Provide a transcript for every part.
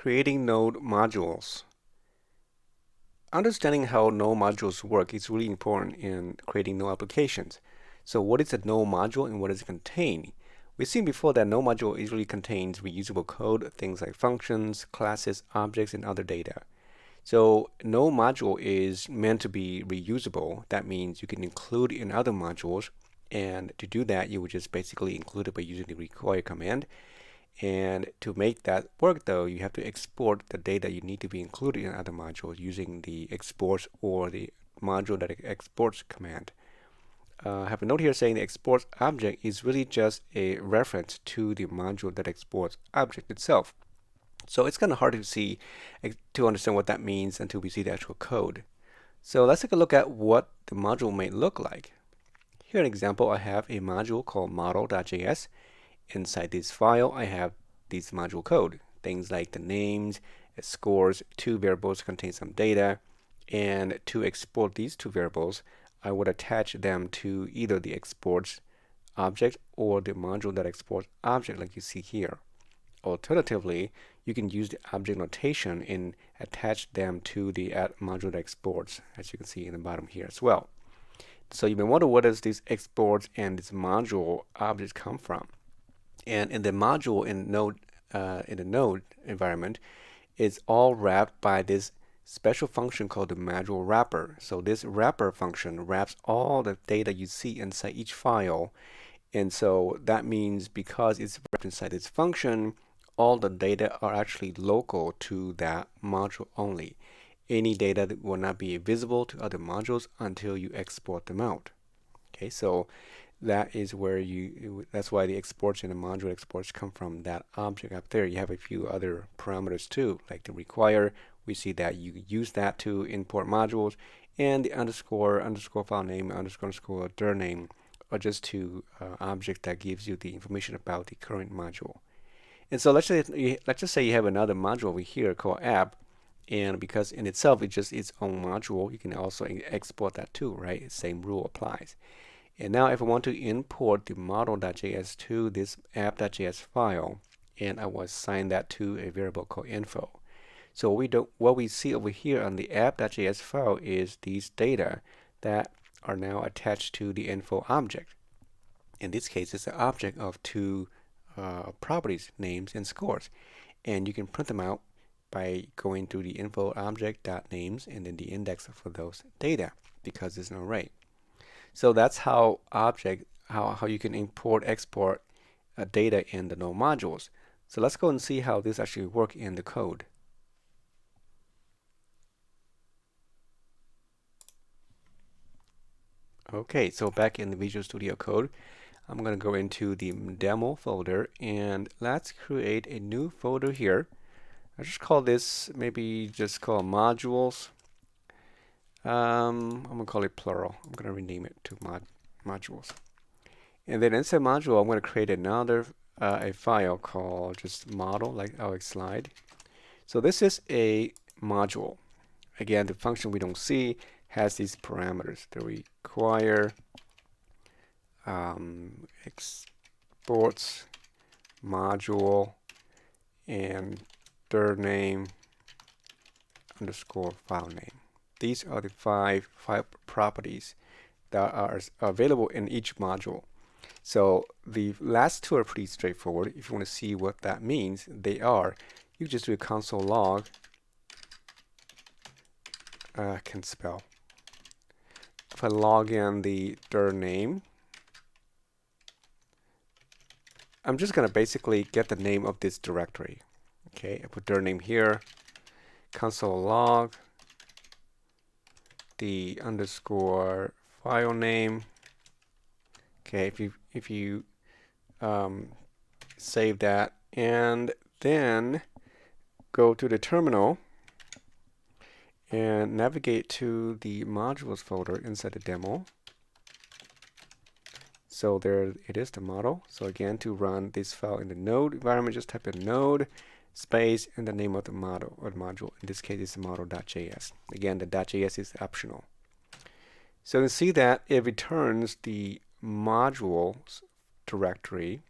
Creating node modules. Understanding how node modules work is really important in creating node applications. So what is a node module and what does it contain? We've seen before that node module usually contains reusable code, things like functions, classes, objects, and other data. So node module is meant to be reusable. That means you can include in other modules. And to do that, you would just basically include it by using the require command. And to make that work, though, you have to export the data you need to be included in other modules using the exports or the module that exports command. I have a note here saying the exports object is really just a reference to the module that exports object itself. So it's kind of hard to see, to understand what that means until we see the actual code. So let's take a look at what the module may look like. Here an example, I have a module called model.js. Inside this file, I have this module code, things like the names, scores, two variables contain some data, and to export these two variables, I would attach them to either the exports object or the module that exports object like you see here. Alternatively, you can use the object notation and attach them to the module that exports, as you can see in the bottom here as well. So you may wonder, where does these exports and this module objects come from? And in the module in the Node environment, it's all wrapped by this special function called the module wrapper. So this wrapper function wraps all the data you see inside each file. And so that means because it's wrapped inside this function, all the data are actually local to that module only. Any data that will not be visible to other modules until you export them out. Okay, so that is where that's why the exports and the module exports come from that object up there. You have a few other parameters too, like the require. We see that you use that to import modules, and the underscore file name, underscore dir name are just two objects that gives you the information about the current module. And so let's just say you have another module over here called app, and because in itself it's just its own module, you can also export that too, right? Same rule applies. And now if I want to import the model.js to this app.js file, and I will assign that to a variable called info. So what we see over here on the app.js file is these data that are now attached to the info object. In this case, it's an object of two properties, names and scores. And you can print them out by going to the info object.names and then the index for those data, because it's an array. So that's how you can import, export data in the node modules. So let's go and see how this actually works in the code. Okay, so back in the Visual Studio Code, I'm going to go into the demo folder and let's create a new folder here. I just call this, maybe just call modules. I'm going to call it plural. I'm going to rename it to modules. And then inside module, I'm going to create another a file called just model, like our slide. So this is a module. Again, the function we don't see has these parameters. The require exports module and dir name underscore file name. These are the five properties that are available in each module. So the last two are pretty straightforward. If you want to see what that means, you just do a console log. I can spell. If I log in the dir name, I'm just going to basically get the name of this directory. Okay, I put dir name here, console log, the underscore file name. Okay, if you save that and then go to the terminal and navigate to the modules folder inside the demo. So there it is, the model. So again, to run this file in the Node environment, just type in node space and the name of the model or the module. In this case, it's model.js. Again, the .js is optional. So you can see that it returns the modules directory.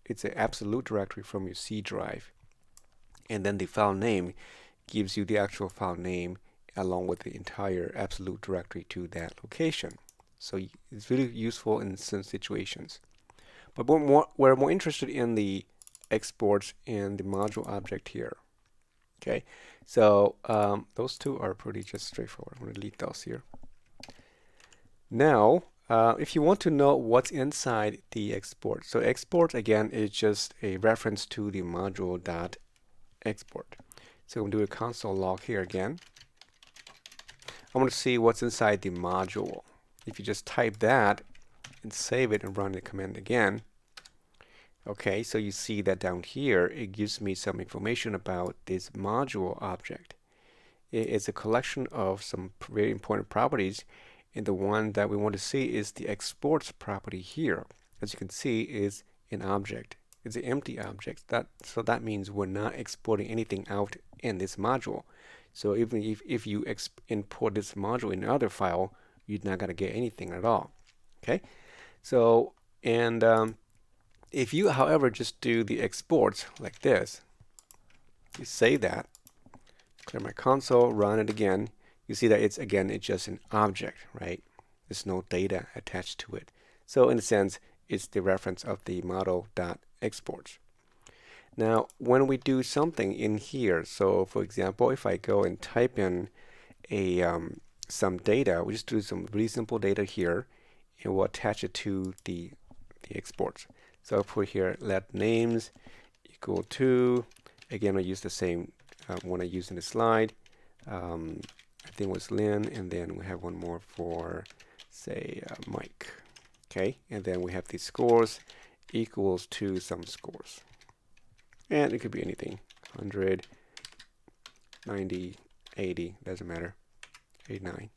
It's an absolute directory from your C drive. and then the file name gives you the actual file name along with the entire absolute directory to that location. So it's really useful in some situations. But we're more interested in the exports and the module object here. Okay, so those two are pretty just straightforward. I'm going to delete those here. Now, if you want to know what's inside the export, so export again is just a reference to the module.export. So I'm going to do a console log here again. I want to see what's inside the module. If you just type that and save it and run the command again, okay, so you see that down here, it gives me some information about this module object. It's a collection of some very important properties, and the one that we want to see is the exports property here. As you can see, is an object. It's an empty object. So that means we're not exporting anything out in this module. So even if you import this module in another file, you're not going to get anything at all. Okay, so and if you, however, just do the exports like this, you save that, clear my console, run it again, you see that it's just an object, right? There's no data attached to it. So in a sense, it's the reference of the model.exports. Now, when we do something in here, so for example, if I go and type in a some data, we just do some really simple data here, and we'll attach it to the exports. So I'll put here let names equal to, again I use the same one I used in the slide. I think it was Lynn, and then we have one more for say Mike. Okay, and then we have the scores equals to some scores. And it could be anything, 100, 90, 80, doesn't matter, 89.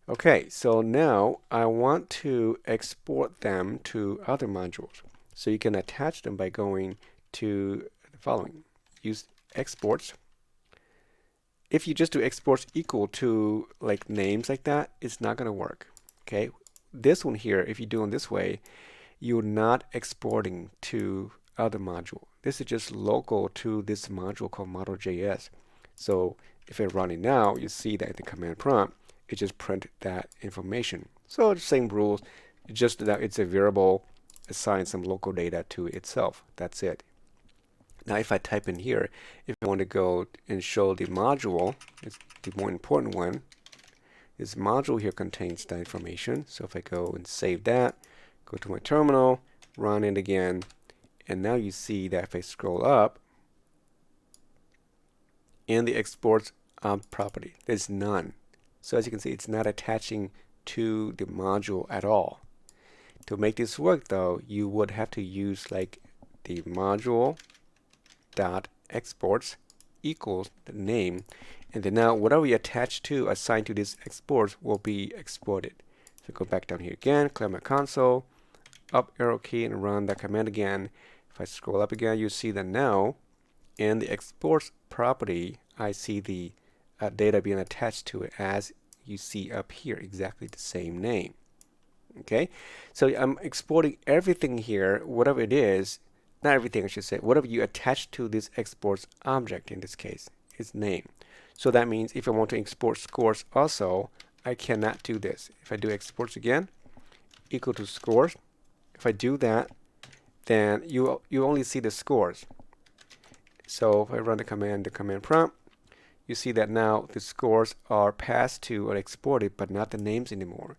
Okay, so now I want to export them to other modules. So you can attach them by going to the following. Use exports. If you just do exports equal to like names like that, it's not going to work. Okay, this one here, if you do it this way, you're not exporting to other module. This is just local to this module called Node.js. So if I run it now, you see that in the command prompt, it just print that information. So the same rules, just that it's a variable, assign some local data to itself. That's it. Now if I type in here, if I want to go and show the module, it's the more important one, this module here contains that information. So if I go and save that, go to my terminal, run it again, and now you see that if I scroll up, in the exports property, there's none. So as you can see, it's not attaching to the module at all. To make this work though, you would have to use like the module dot exports equals the name, and then now whatever you attach to assigned to this exports will be exported. So go back down here again, clear my console, up arrow key and run that command again. If I scroll up again, you see that now in the exports property, I see the data being attached to it as you see up here, exactly the same name. Okay, so I'm exporting everything here, whatever it is, not everything I should say, whatever you attach to this exports object, in this case, its name. So that means if I want to export scores also, I cannot do this. If I do exports again, equal to scores, if I do that, then you only see the scores. So if I run the command prompt, you see that now the scores are passed to or exported, but not the names anymore.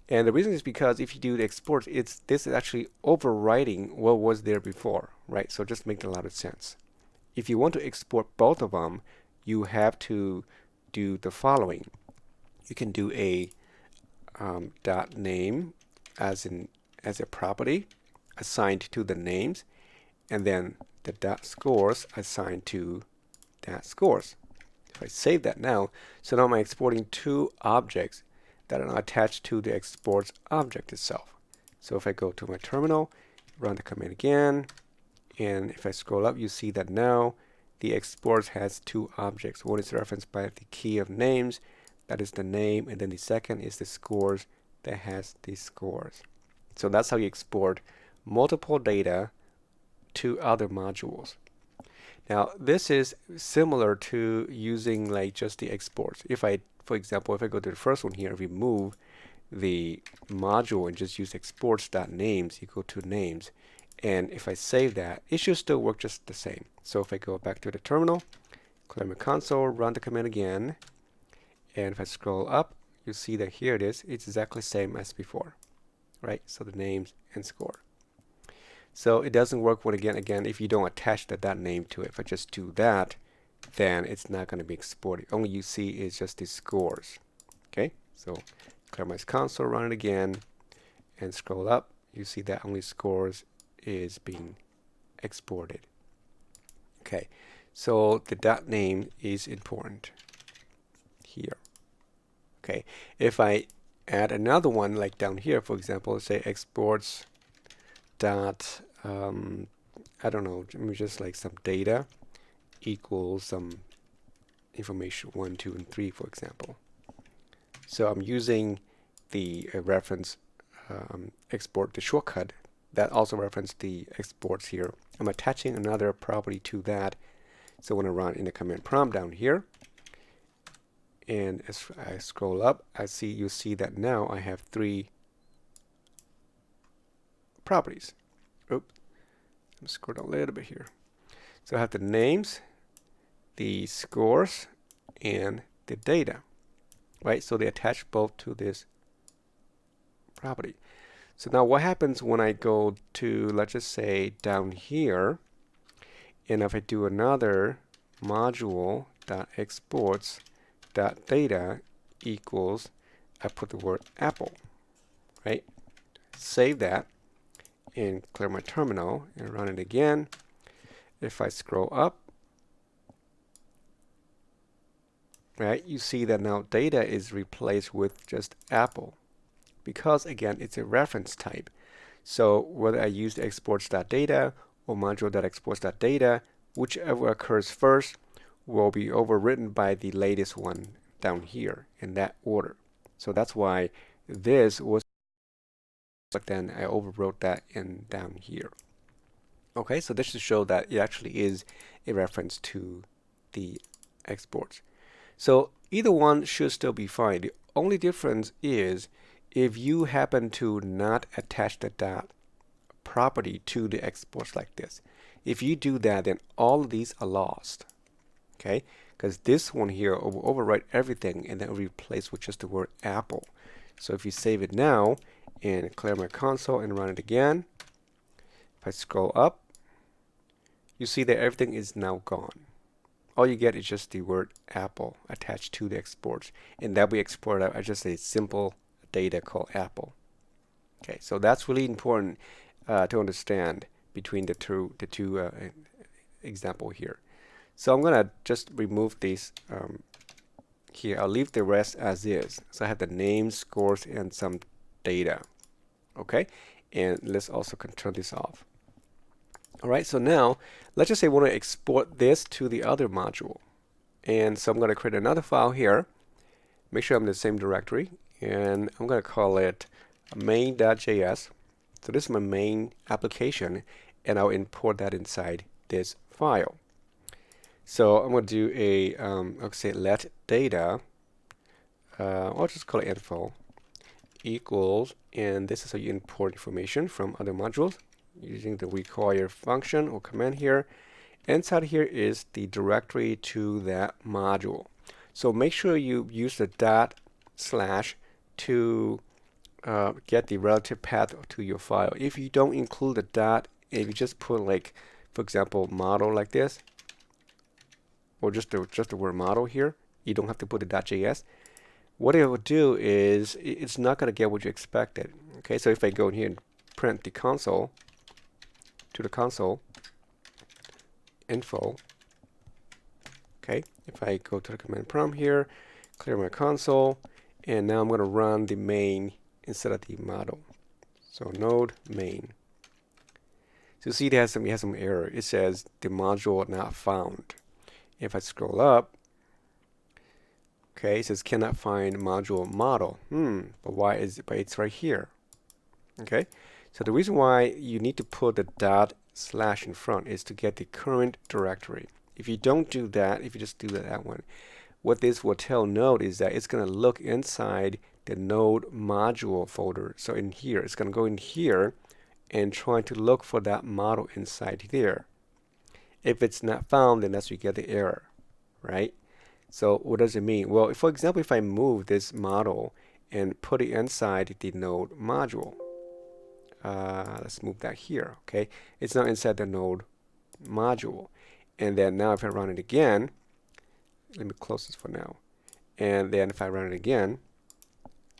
And the reason is because if you do the exports, this is actually overwriting what was there before, right? So just makes a lot of sense. If you want to export both of them, you have to do the following. You can do a dot name as a property assigned to the names, and then the dot scores assigned to that scores. If I save that now, so now I'm exporting two objects that are attached to the exports object itself. So if I go to my terminal, run the command again, and if I scroll up, you see that now the exports has two objects. One is referenced by the key of names, that is the name, and then the second is the scores that has the scores. So that's how you export multiple data to other modules. Now, this is similar to using like just the exports. If I, for example, if I go to the first one here, remove the module and just use exports.names equal to names, and if I save that, it should still work just the same. So if I go back to the terminal, clear my console, run the command again, and if I scroll up, you see that here it is. It's exactly the same as before, right? So the names and score. So it doesn't work when again if you don't attach that name to it. If I just do that, then it's not going to be exported. Only you see is just the scores. Okay, so clear my console, run it again, and scroll up. You see that only scores is being exported. Okay, so the dot name is important here. Okay, if I add another one like down here, for example, say exports dot I don't know, just like some data equals some information 1, 2, and 3, for example. So I'm using the reference export, the shortcut that also reference the exports here. I'm attaching another property to that. So when I run in the command prompt down here, and as I scroll up, you see that now I have 3 properties. Oops, I'm scroll down a little bit here. So I have the names, the scores, and the data, right? So they attach both to this property. So now what happens when I go to, let's just say down here, and if I do another module.exports.data equals, I put the word apple, right? Save that and clear my terminal and run it again. If I scroll up, right, you see that now data is replaced with just apple, because again it's a reference type. So whether I use exports.data or module.exports.data, whichever occurs first will be overwritten by the latest one down here in that order. So that's why this was, but then I overwrote that in down here. Okay, so this should show that it actually is a reference to the exports. So either one should still be fine. The only difference is if you happen to not attach the dot property to the exports like this. If you do that, then all of these are lost. Okay, because this one here will overwrite everything and then replace with just the word apple. So if you save it now and clear my console and run it again, if I scroll up, you see that everything is now gone. All you get is just the word apple attached to the exports, and that we export out as just a simple data called apple. Okay, so that's really important to understand between the two example here. So I'm gonna just remove these here. I'll leave the rest as is. So I have the names, scores, and some data. Okay, and let's also turn this off. All right, so now let's just say we want to export this to the other module. And so I'm going to create another file here. Make sure I'm in the same directory. And I'm going to call it main.js. So this is my main application. And I'll import that inside this file. So I'm going to do a, I'll say let data, I'll just call it info, equals, and this is how you import information from other modules using the require function or command here. Inside here is the directory to that module. So make sure you use the dot slash to get the relative path to your file. If you don't include the dot, if you just put like, for example, model like this, or just the word model here, you don't have to put the .js. What it will do is it's not going to get what you expected. Okay, so if I go in here and print the console, to the console info. Okay, if I go to the command prompt here, clear my console, and now I'm going to run the main instead of the model. So node main. So you see it has some error. It says the module not found. If I scroll up, okay, it says cannot find module model. But it's right here. Okay, so the reason why you need to put the dot slash in front is to get the current directory. If you don't do that, if you just do that one, what this will tell Node is that it's going to look inside the Node module folder. So in here, it's going to go in here and try to look for that model inside there. If it's not found, then that's where you get the error, right? So what does it mean? Well, for example, if I move this model and put it inside the Node module, let's move that here, okay? It's not inside the Node module. And then now if I run it again, let me close this for now. And then if I run it again,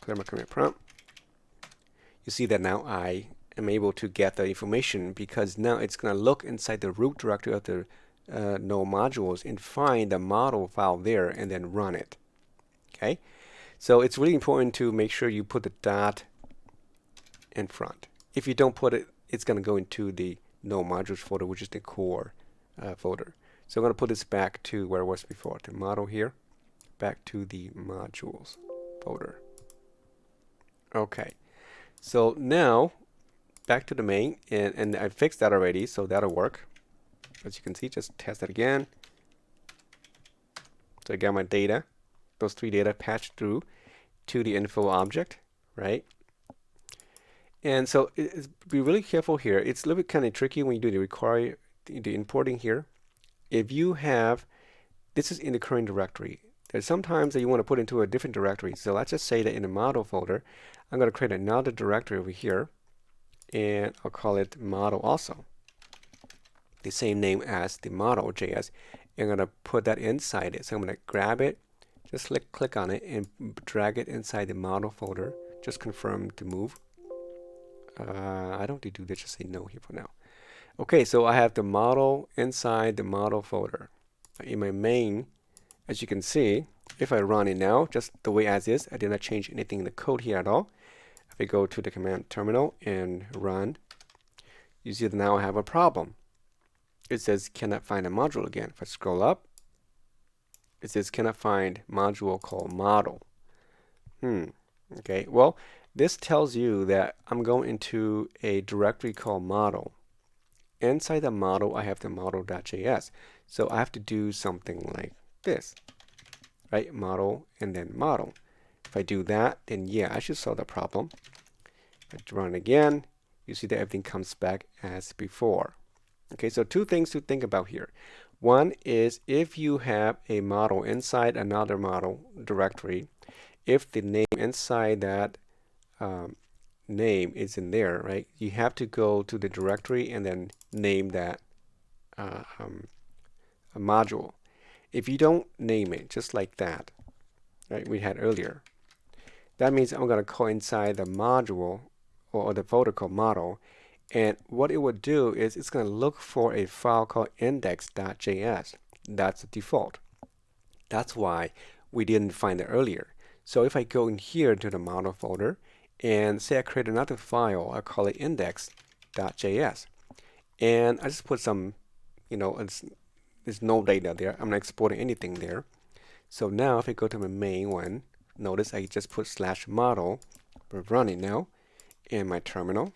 clear my command prompt, you see that now I am able to get the information because now it's going to look inside the root directory of the Node modules and find the model file there and then run it. Okay, so it's really important to make sure you put the dot in front. If you don't put it, it's going to go into the Node modules folder, which is the core folder. So I'm going to put this back to where it was before, the model here, back to the modules folder. Okay, so now back to the main, and I fixed that already, so that'll work. As you can see, just test that again. So I got my data, those three data patched through to the info object, right? And so be really careful here. It's a little bit kind of tricky when you do the importing here. If you have, this is in the current directory. There's sometimes that you want to put into a different directory. So let's just say that in the model folder, I'm going to create another directory over here, and I'll call it model also. The same name as the model.js. I'm going to put that inside it. So I'm going to grab it, just click on it, and drag it inside the model folder. Just confirm to move. I don't need to do this, just say no here for now. Okay, so I have the model inside the model folder. In my main, as you can see, if I run it now, just the way as is, I did not change anything in the code here at all. If I go to the command terminal and run, you see that now I have a problem. It says cannot find a module again. If I scroll up, it says cannot find module called model. Okay, well, this tells you that I'm going into a directory called model. Inside the model, I have the model.js. So I have to do something like this, right? Model and then model. If I do that, then yeah, I should solve the problem. If I run again, you see that everything comes back as before. Okay, so two things to think about here. One is if you have a model inside another model directory, if the name inside that name is in there, right? You have to go to the directory and then name that a module. If you don't name it, just like that, right? We had earlier. That means I'm going to call inside the module or the folder called model. And what it would do is it's going to look for a file called index.js. That's the default. That's why we didn't find it earlier. So if I go in here to the model folder and say I create another file, I call it index.js. And I just put some, there's no data there. I'm not exporting anything there. So now if I go to my main one, notice I just put /model. We're running now in my terminal.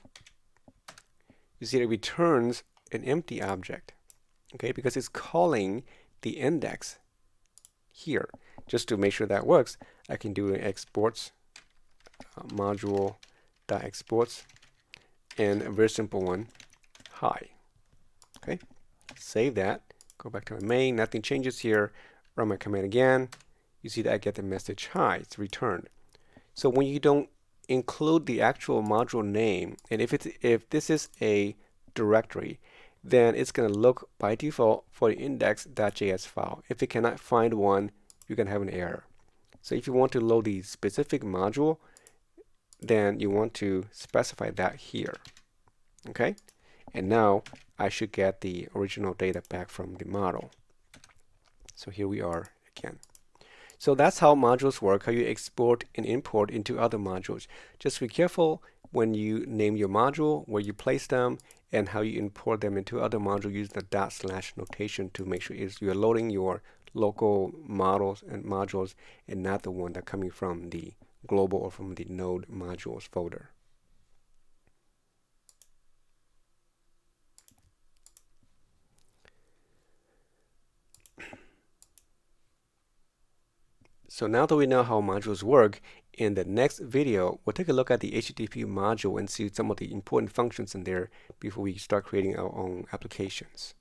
You see it returns an empty object, okay, because it's calling the index here. Just to make sure that works, I can do an exports module.exports and a very simple one, hi. Okay, save that, go back to my main, nothing changes here, run my command again. You see that I get the message hi, it's returned. So when you don't include the actual module name, and if this is a directory, then it's going to look by default for the index.js file. If it cannot find one, you're going to have an error. So if you want to load the specific module, then you want to specify that here. Okay, and now I should get the original data back from the model. So here we are again. So that's how modules work, how you export and import into other modules. Just be careful when you name your module, where you place them, and how you import them into other modules. Use the / notation to make sure you're loading your local models and modules and not the one that's coming from the global or from the Node modules folder. So now that we know how modules work, in the next video, we'll take a look at the HTTP module and see some of the important functions in there before we start creating our own applications.